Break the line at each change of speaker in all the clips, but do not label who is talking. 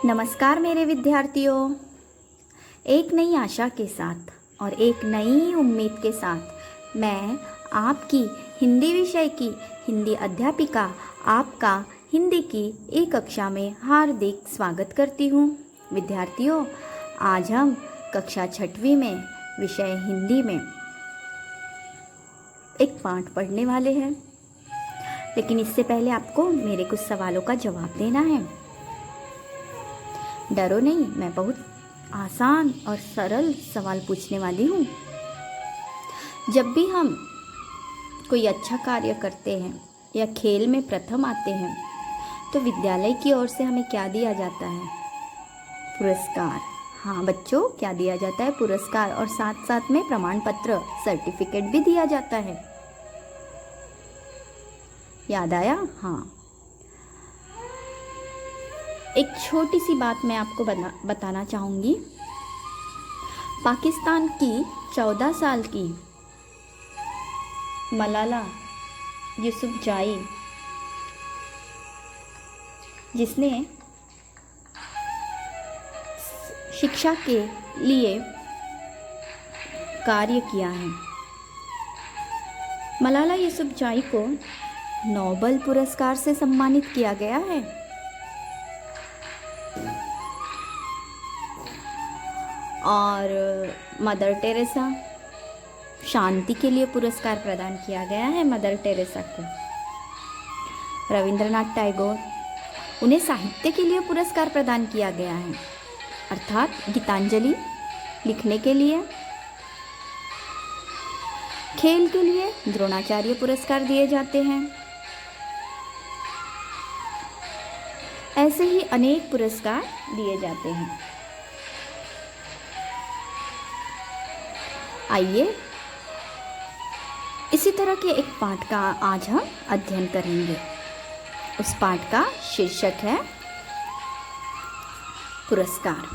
नमस्कार मेरे विद्यार्थियों। एक नई आशा के साथ और एक नई उम्मीद के साथ मैं आपकी हिंदी विषय की हिंदी अध्यापिका आपका हिंदी की एक कक्षा में हार्दिक स्वागत करती हूँ। विद्यार्थियों, आज हम कक्षा 6वीं में विषय हिंदी में एक पाठ पढ़ने वाले हैं, लेकिन इससे पहले आपको मेरे कुछ सवालों का जवाब देना है। डरो नहीं, मैं बहुत आसान और सरल सवाल पूछने वाली हूँ। जब भी हम कोई अच्छा कार्य करते हैं या खेल में प्रथम आते हैं तो विद्यालय की ओर से हमें क्या दिया जाता है? पुरस्कार। हाँ बच्चों, क्या दिया जाता है? पुरस्कार। और साथ साथ में प्रमाण पत्र, सर्टिफिकेट भी दिया जाता है। याद आया? हाँ। एक छोटी सी बात मैं आपको बताना चाहूँगी। पाकिस्तान की 14 साल की मलाला यूसुफजाई, जिसने शिक्षा के लिए कार्य किया है, मलाला यूसुफजाई को नोबेल पुरस्कार से सम्मानित किया गया है। और मदर टेरेसा, शांति के लिए पुरस्कार प्रदान किया गया है मदर टेरेसा को। रविंद्रनाथ टैगोर, उन्हें साहित्य के लिए पुरस्कार प्रदान किया गया है, अर्थात गीतांजलि लिखने के लिए। खेल के लिए द्रोणाचार्य पुरस्कार दिए जाते हैं। ऐसे ही अनेक पुरस्कार दिए जाते हैं। आइए इसी तरह के एक पाठ का आज हम अध्ययन करेंगे। उस पाठ का शीर्षक है पुरस्कार।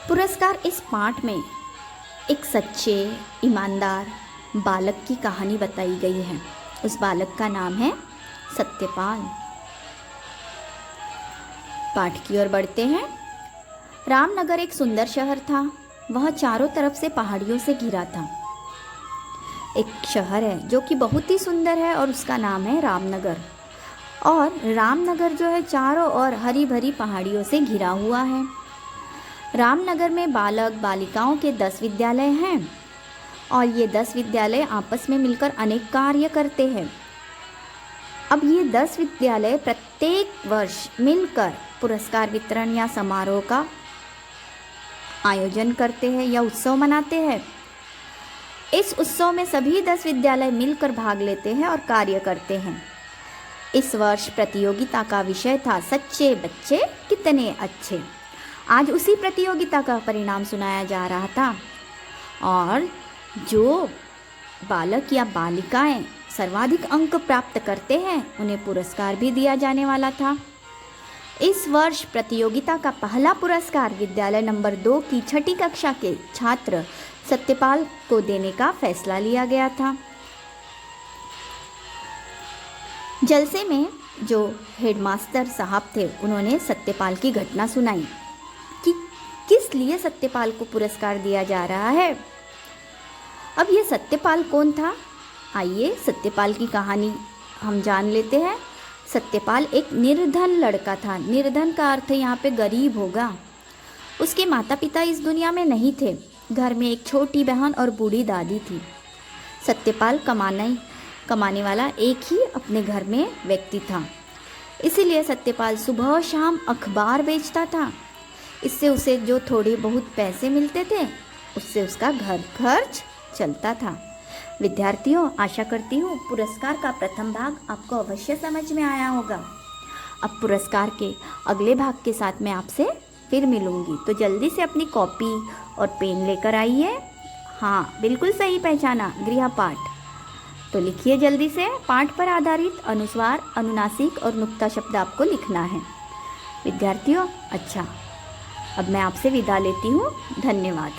पुरस्कार इस पाठ में एक सच्चे ईमानदार बालक की कहानी बताई गई है। उस बालक का नाम है सत्यपाल। पाठ की ओर बढ़ते हैं। रामनगर एक सुंदर शहर था। वह चारों तरफ से पहाड़ियों से घिरा था। एक शहर है जो कि बहुत ही सुंदर है और उसका नाम है रामनगर। और रामनगर जो है चारों ओर हरी भरी पहाड़ियों से घिरा हुआ है। रामनगर में बालक बालिकाओं के 10 विद्यालय हैं और ये 10 विद्यालय आपस में मिलकर अनेक कार्य करते हैं। अब ये 10 विद्यालय प्रत्येक वर्ष मिलकर पुरस्कार वितरण या समारोह का आयोजन करते हैं या उत्सव मनाते हैं। इस उत्सव में सभी 10 विद्यालय मिलकर भाग लेते हैं और कार्य करते हैं। इस वर्ष प्रतियोगिता का विषय था सच्चे बच्चे कितने अच्छे। आज उसी प्रतियोगिता का परिणाम सुनाया जा रहा था और जो बालक या बालिकाएं सर्वाधिक अंक प्राप्त करते हैं उन्हें पुरस्कार भी दिया जाने वाला था। इस वर्ष प्रतियोगिता का पहला पुरस्कार विद्यालय नंबर 2 की 6ठी कक्षा के छात्र सत्यपाल को देने का फैसला लिया गया था। जलसे में जो हेडमास्टर साहब थे उन्होंने सत्यपाल की घटना सुनाई कि किस लिए सत्यपाल को पुरस्कार दिया जा रहा है। अब ये सत्यपाल कौन था? आइए सत्यपाल की कहानी हम जान लेते हैं। सत्यपाल एक निर्धन लड़का था। निर्धन का अर्थ यहाँ पे गरीब होगा। उसके माता पिता इस दुनिया में नहीं थे। घर में एक छोटी बहन और बूढ़ी दादी थी। सत्यपाल कमाने वाला एक ही अपने घर में व्यक्ति था। इसीलिए सत्यपाल सुबह शाम अखबार बेचता था। इससे उसे जो थोड़े बहुत पैसे मिलते थे उससे उसका घर खर्च चलता था। विद्यार्थियों, आशा करती हूँ पुरस्कार का प्रथम भाग आपको अवश्य समझ में आया होगा। अब पुरस्कार के अगले भाग के साथ मैं आपसे फिर मिलूँगी, तो जल्दी से अपनी कॉपी और पेन लेकर आइए। हाँ, बिल्कुल सही पहचाना, गृहपाठ। तो लिखिए जल्दी से। पाठ पर आधारित अनुस्वार, अनुनासिक और नुक्ता शब्द आपको लिखना है विद्यार्थियों। अच्छा, अब मैं आपसे विदा लेती हूँ। धन्यवाद।